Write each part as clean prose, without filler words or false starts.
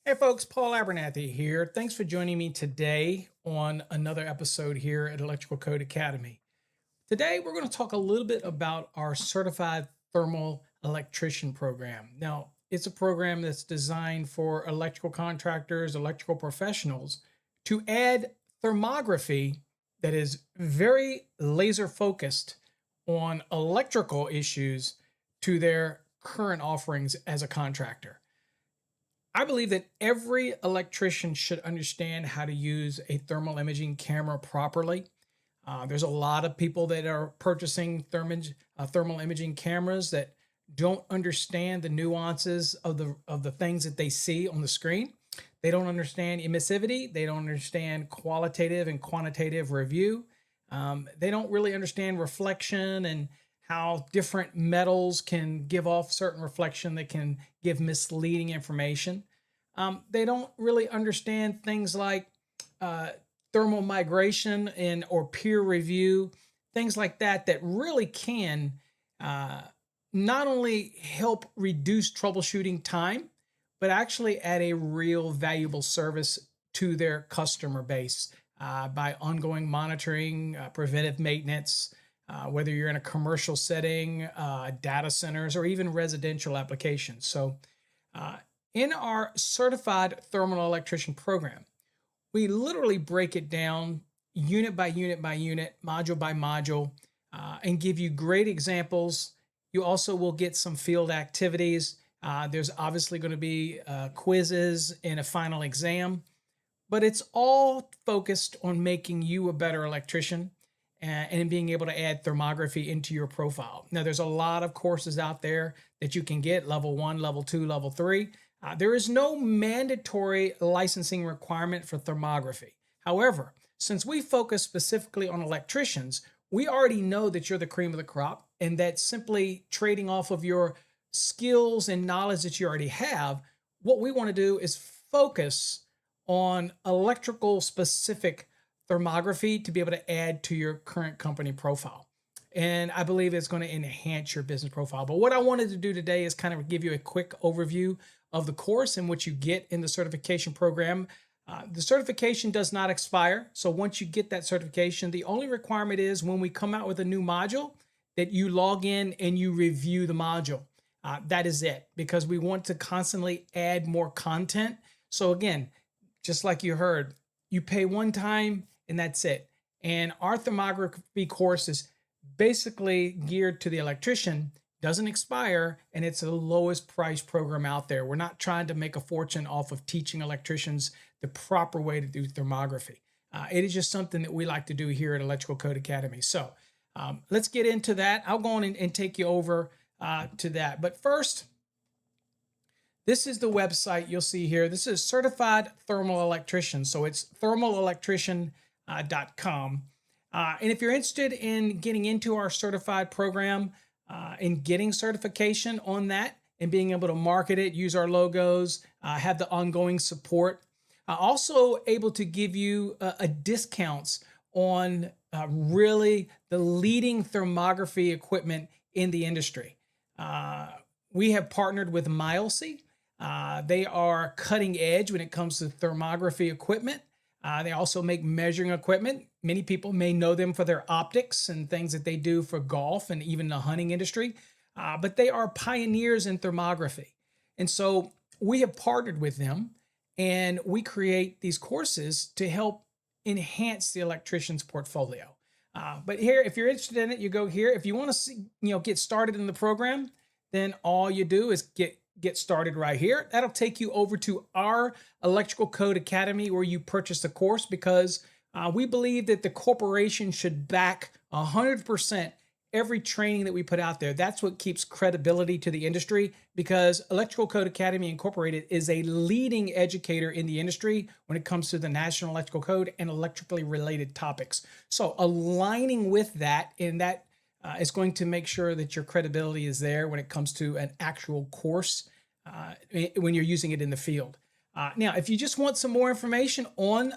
Hey folks, Paul Abernathy here. Thanks for joining me today on another episode here at Electrical Code Academy. Today we're going to talk a little bit about our Certified Thermal Electrician program. Now, it's a program that's designed for electrical contractors, electrical professionals to add thermography that is very laser focused on electrical issues to their current offerings as a contractor. I believe that every electrician should understand how to use a thermal imaging camera properly. There's a lot of people that are purchasing thermal imaging cameras that don't understand the nuances of the things that they see on the screen. They don't understand emissivity. They don't understand qualitative and quantitative review. They don't really understand reflection and how different metals can give off certain reflection that can give misleading information. They don't really understand things like thermal migration and or peer review, things like that that really can not only help reduce troubleshooting time, but actually add a real valuable service to their customer base by ongoing monitoring, preventive maintenance, whether you're in a commercial setting, data centers, or even residential applications. So in our certified thermal electrician program, we literally break it down unit by unit by unit, module by module, and give you great examples. You also will get some field activities. There's obviously going to be quizzes and a final exam, but it's all focused on making you a better electrician and being able to add thermography into your profile. Now, there's a lot of courses out there that you can get, level 1, level 2, level 3. There is no mandatory licensing requirement for thermography. However, since we focus specifically on electricians, we already know that you're the cream of the crop and that simply trading off of your skills and knowledge that you already have, what we want to do is focus on electrical specific thermography to be able to add to your current company profile. And I believe it's going to enhance your business profile. But what I wanted to do today is kind of give you a quick overview of the course and what you get in the certification program. The certification does not expire. So once you get that certification, the only requirement is when we come out with a new module that you log in and you review the module. That is it, because we want to constantly add more content. So again, just like you heard, you pay one time and that's it. And our thermography course is basically geared to the electrician, doesn't expire, and it's the lowest price program out there. We're not trying to make a fortune off of teaching electricians the proper way to do thermography. It is just something that we like to do here at Electrical Code Academy. So let's get into that. I'll go on and take you over to that. But first, this is the website you'll see here. This is Certified Thermal Electrician. So it's thermalelectrician.com. And if you're interested in getting into our certified program and getting certification on that and being able to market it, use our logos, have the ongoing support, also able to give you a discounts on really the leading thermography equipment in the industry. We have partnered with Mileseey. They are cutting edge when it comes to thermography equipment. They also make measuring equipment. Many people may know them for their optics and things that they do for golf and even the hunting industry, but they are pioneers in thermography. And so we have partnered with them and we create these courses to help enhance the electrician's portfolio. But here, if you're interested in it, you go here. If you want to see, get started in the program, then all you do is get started right here. That'll take you over to our Electrical Code Academy where you purchase the course, because we believe that the corporation should back 100% every training that we put out there. That's what keeps credibility to the industry, because Electrical Code Academy Incorporated is a leading educator in the industry when it comes to the National Electrical Code and electrically related topics. So aligning with that, and that is going to make sure that your credibility is there when it comes to an actual course when you're using it in the field. Now, if you just want some more information on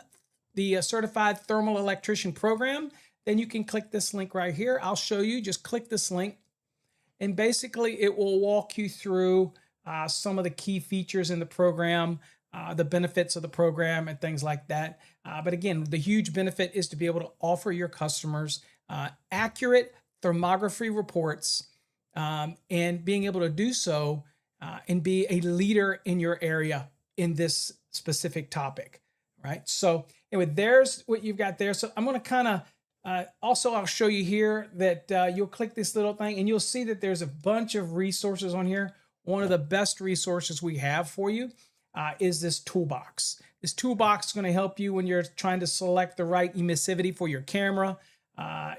the Certified Thermal Electrician program, then you can click this link right here. I'll show you. Just click this link, and basically it will walk you through some of the key features in the program, the benefits of the program and things like that. But again, the huge benefit is to be able to offer your customers accurate thermography reports, and being able to do so and be a leader in your area in this specific topic, right? So anyway, there's what you've got there. So I'm going to kind of also, I'll show you here that you'll click this little thing and you'll see that there's a bunch of resources on here. One of the best resources we have for you is this toolbox. This toolbox is going to help you when you're trying to select the right emissivity for your camera.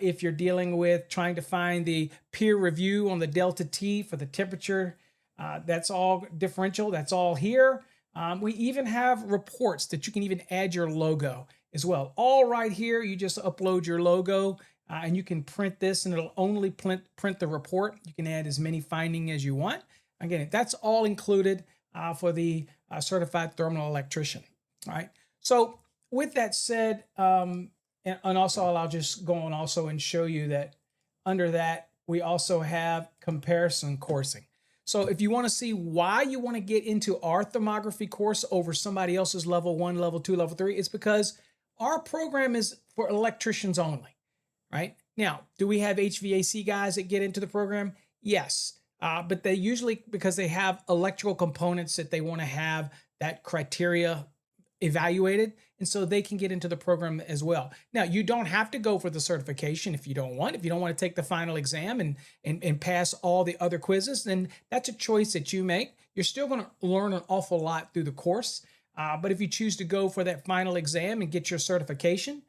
If you're dealing with trying to find the peer review on the delta T for the temperature, that's all differential. That's all here. We even have reports that you can even add your logo as well. All right here, you just upload your logo and you can print this and it'll only print the report. You can add as many findings as you want. Again, that's all included for the certified thermal electrician. All right. So with that said, and also I'll just go on also and show you that under that, we also have comparison coursing. So if you want to see why you want to get into our thermography course over somebody else's level 1, level 2, level 3, it's because our program is for electricians only, right? Now, do we have HVAC guys that get into the program? Yes, but they usually, because they have electrical components that they want to have that criteria evaluated, and so they can get into the program as well. Now, you don't have to go for the certification if you don't want. If you don't want to take the final exam and pass all the other quizzes, then that's a choice that you make. You're still going to learn an awful lot through the course. But if you choose to go for that final exam and get your certification,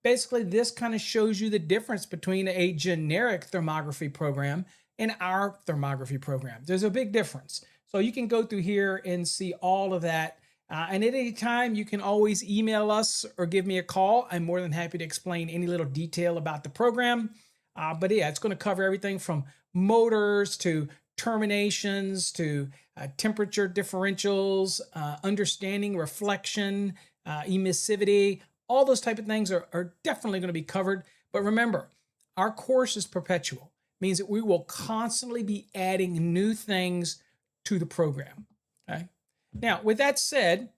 basically this kind of shows you the difference between a generic thermography program and our thermography program. There's a big difference. So you can go through here and see all of that. And at any time, you can always email us or give me a call. I'm more than happy to explain any little detail about the program. But yeah, it's going to cover everything from motors to terminations to temperature differentials, understanding reflection, emissivity. All those type of things are definitely going to be covered. But remember, our course is perpetual. It means that we will constantly be adding new things to the program. Okay. Now, with that said,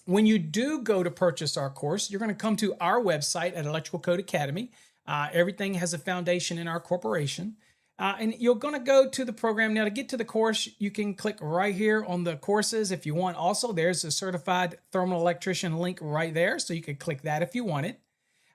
when you do go to purchase our course, you're going to come to our website at Electrical Code Academy. Everything has a foundation in our corporation. And you're going to go to the program. Now, to get to the course, you can click right here on the courses if you want. Also, there's a certified thermal electrician link right there, so you can click that if you want it.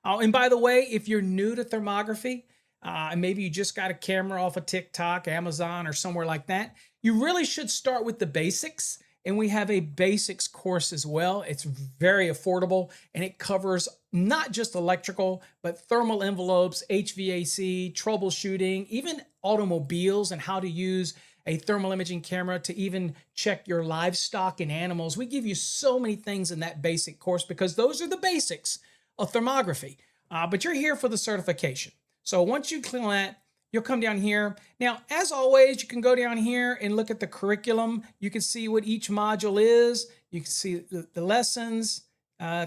And by the way, if you're new to thermography, and maybe you just got a camera off of TikTok, Amazon, or somewhere like that, you really should start with the basics. And we have a basics course as well. It's very affordable and it covers not just electrical, but thermal envelopes, HVAC, troubleshooting, even automobiles and how to use a thermal imaging camera to even check your livestock and animals. We give you so many things in that basic course because those are the basics of thermography. But you're here for the certification. So once you click on that, you'll come down here. Now, as always, you can go down here and look at the curriculum. You can see what each module is. You can see the lessons,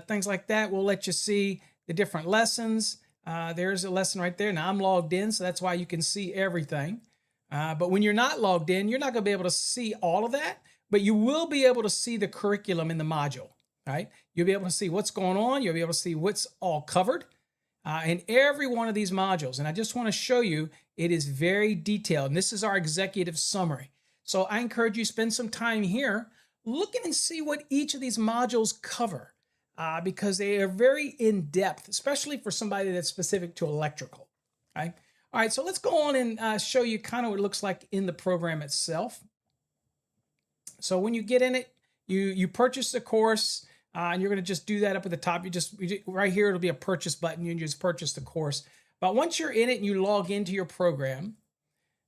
things like that. We'll let you see the different lessons. There's a lesson right there. Now, I'm logged in, so that's why you can see everything. But when you're not logged in, you're not going to be able to see all of that, but you will be able to see the curriculum in the module, right? You'll be able to see what's going on. You'll be able to see what's all covered. In every one of these modules. And I just want to show you, it is very detailed. And this is our executive summary. So I encourage you to spend some time here looking and see what each of these modules cover because they are very in-depth, especially for somebody that's specific to electrical. Okay? All right, so let's go on and show you kind of what it looks like in the program itself. So when you get in it, you purchase the course. And you're going to just do that up at the top. Right here, it'll be a purchase button. You can just purchase the course. But once you're in it and you log into your program,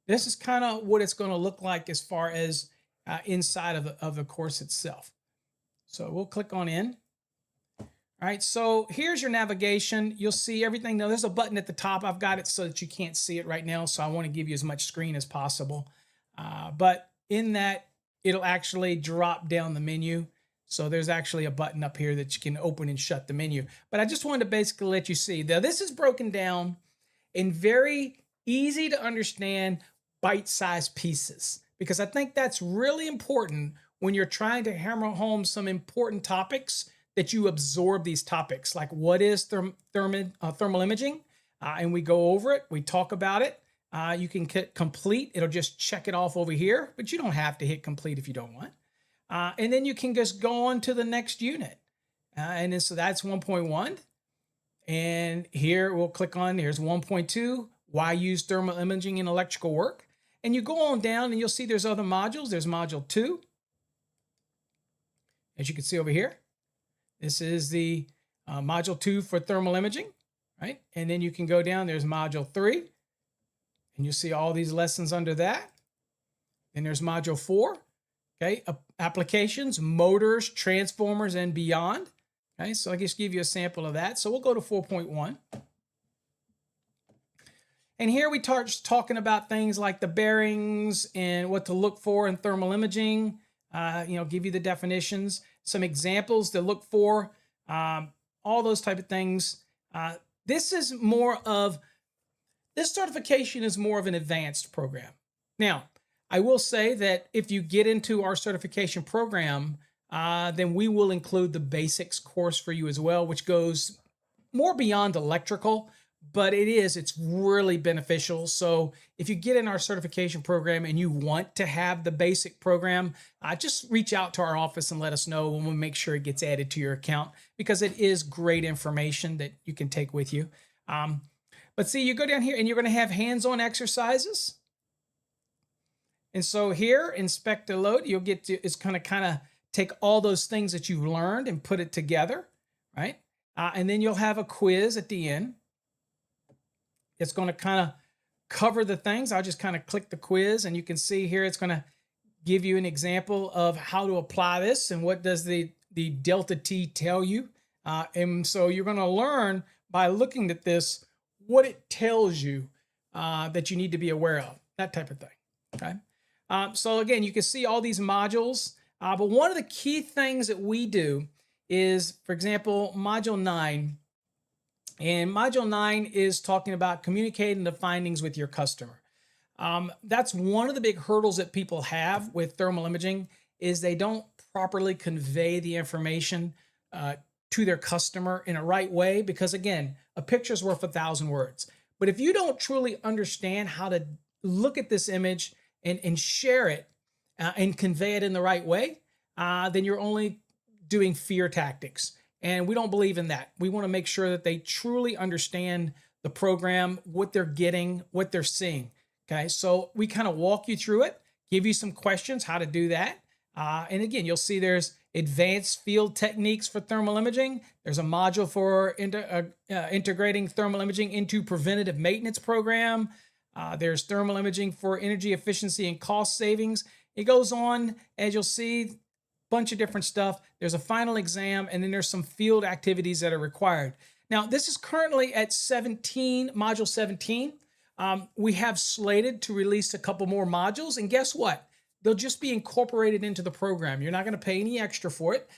this is kind of what it's going to look like as far as inside of the course itself. So we'll click on in. All right, so here's your navigation. You'll see everything. Now, there's a button at the top. I've got it so that you can't see it right now, so I want to give you as much screen as possible. But in that, it'll actually drop down the menu. So there's actually a button up here that you can open and shut the menu. But I just wanted to basically let you see. Now, this is broken down in very easy to understand bite-sized pieces because I think that's really important when you're trying to hammer home some important topics that you absorb these topics, like what is thermal imaging? And we go over it, we talk about it. You can hit complete, it'll just check it off over here, but you don't have to hit complete if you don't want. And then you can just go on to the next unit. And then so that's 1.1. And here we'll click on, here's 1.2, why use thermal imaging in electrical work? And you go on down and you'll see there's other modules. There's module 2. As you can see over here, this is the module 2 for thermal imaging, right? And then you can go down, there's module 3, and you'll see all these lessons under that. Then there's module 4, okay? Applications, motors, transformers, and beyond. Okay, so I just give you a sample of that. So we'll go to 4.1. And here we start talking about things like the bearings and what to look for in thermal imaging, give you the definitions, some examples to look for, all those type of things. This certification is more of an advanced program. Now, I will say that if you get into our certification program, then we will include the basics course for you as well, which goes more beyond electrical, but it's really beneficial. So if you get in our certification program and you want to have the basic program, just reach out to our office and let us know, and we'll make sure it gets added to your account, because it is great information that you can take with you. But see, you go down here and you're going to have hands-on exercises. And so here, inspect the load, you'll get to, it's going to kind of take all those things that you've learned and put it together, right? And then you'll have a quiz at the end. It's going to kind of cover the things. I'll just kind of click the quiz, and you can see here it's going to give you an example of how to apply this and what does the delta T tell you. And so you're going to learn by looking at this what it tells you that you need to be aware of, that type of thing, okay? So again, you can see all these modules, but one of the key things that we do is, for example, module 9. And module 9 is talking about communicating the findings with your customer. That's one of the big hurdles that people have with thermal imaging, is they don't properly convey the information to their customer in a right way, because again, a picture's worth 1,000 words. But if you don't truly understand how to look at this image and share it and convey it in the right way, then you're only doing fear tactics. And we don't believe in that. We want to make sure that they truly understand the program, what they're getting, what they're seeing. Okay, so we kind of walk you through it, give you some questions, how to do that. And again, you'll see there's advanced field techniques for thermal imaging. There's a module for integrating thermal imaging into preventative maintenance program. There's thermal imaging for energy efficiency and cost savings. It goes on, as you'll see, bunch of different stuff. There's a final exam, and then there's some field activities that are required. Now, this is currently at 17, module 17. We have slated to release a couple more modules, and guess what? They'll just be incorporated into the program. You're not going to pay any extra for it.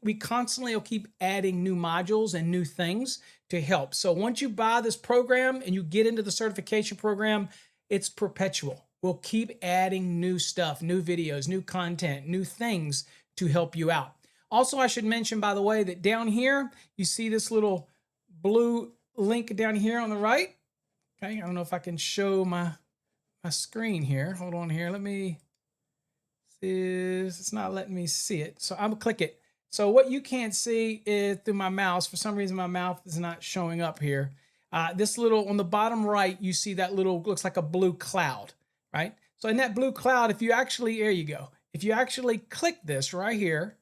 We constantly will keep adding new modules and new things to help. So once you buy this program and you get into the certification program, it's perpetual. We'll keep adding new stuff, new videos, new content, new things to help you out. Also, I should mention, by the way, that down here, you see this little blue link down here on the right. Okay, I don't know if I can show my screen here. Hold on here. Let me see. It's not letting me see it. So I'm gonna click it. So what you can't see is through my mouse. For some reason, my mouth is not showing up here. This little, on the bottom right, you see that little, looks like a blue cloud. Right? So in that blue cloud, if you actually, there you go. If you actually click this right here,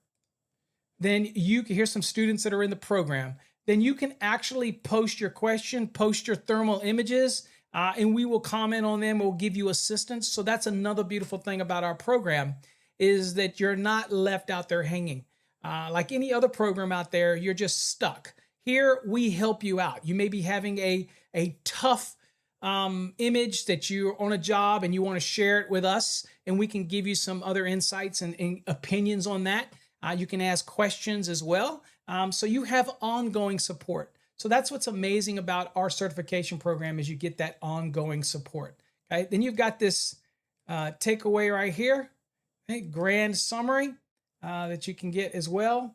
then you can, here's some students that are in the program, then you can actually post your question, post your thermal images, and we will comment on them. We'll give you assistance. So that's another beautiful thing about our program, is that you're not left out there hanging. Like any other program out there, you're just stuck. Here, we help you out. You may be having a tough image that you're on a job and you want to share it with us, and we can give you some other insights and opinions on that. You can ask questions as well. So you have ongoing support. So that's what's amazing about our certification program, is you get that ongoing support. Okay, then you've got this takeaway right here. a grand summary that you can get as well.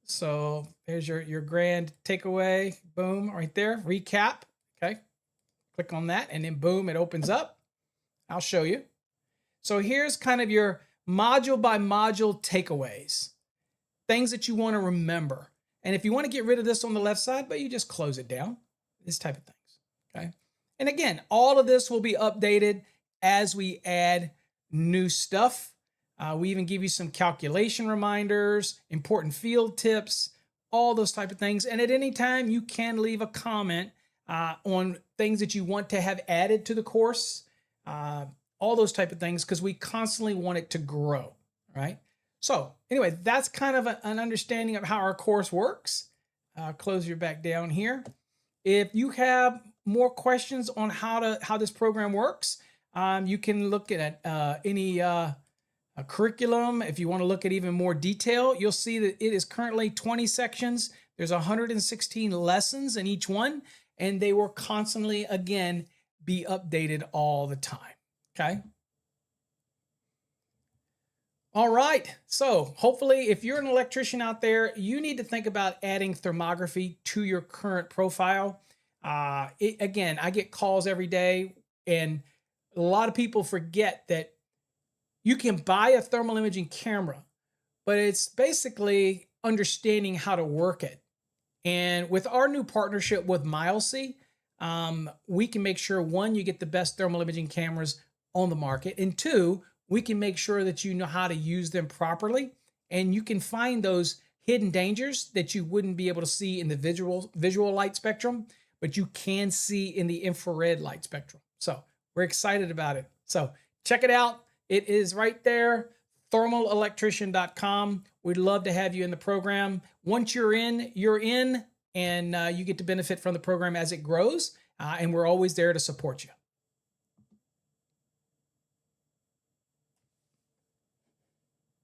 So there's your grand takeaway. Boom, right there. Recap. Okay. Click on that and then boom, it opens up. I'll show you. So here's kind of your module by module takeaways, things that you want to remember. And if you want to get rid of this on the left side, but you just close it down, this type of things. Okay. And again, all of this will be updated as we add new stuff. We even give you some calculation reminders, important field tips, all those type of things. And at any time, you can leave a comment on things that you want to have added to the course, all those type of things, because we constantly want it to grow, right? So anyway, that's kind of an understanding of how our course works. Close your back down here. If you have more questions on how this program works, you can look at any curriculum. If you want to look at even more detail, you'll see that it is currently 20 sections. There's 116 lessons in each one, and they will constantly, again, be updated all the time. Okay. All right. So hopefully if you're an electrician out there, you need to think about adding thermography to your current profile. Again, I get calls every day, and a lot of people forget that you can buy a thermal imaging camera, but it's basically understanding how to work it. And with our new partnership with Mileseey, we can make sure, one, you get the best thermal imaging cameras on the market, and two, we can make sure that you know how to use them properly, and you can find those hidden dangers that you wouldn't be able to see in the visual light spectrum, but you can see in the infrared light spectrum. So we're excited about it. So check it out. It is right there, thermalelectrician.com. We'd love to have you in the program. Once you're in, and you get to benefit from the program as it grows, and we're always there to support you.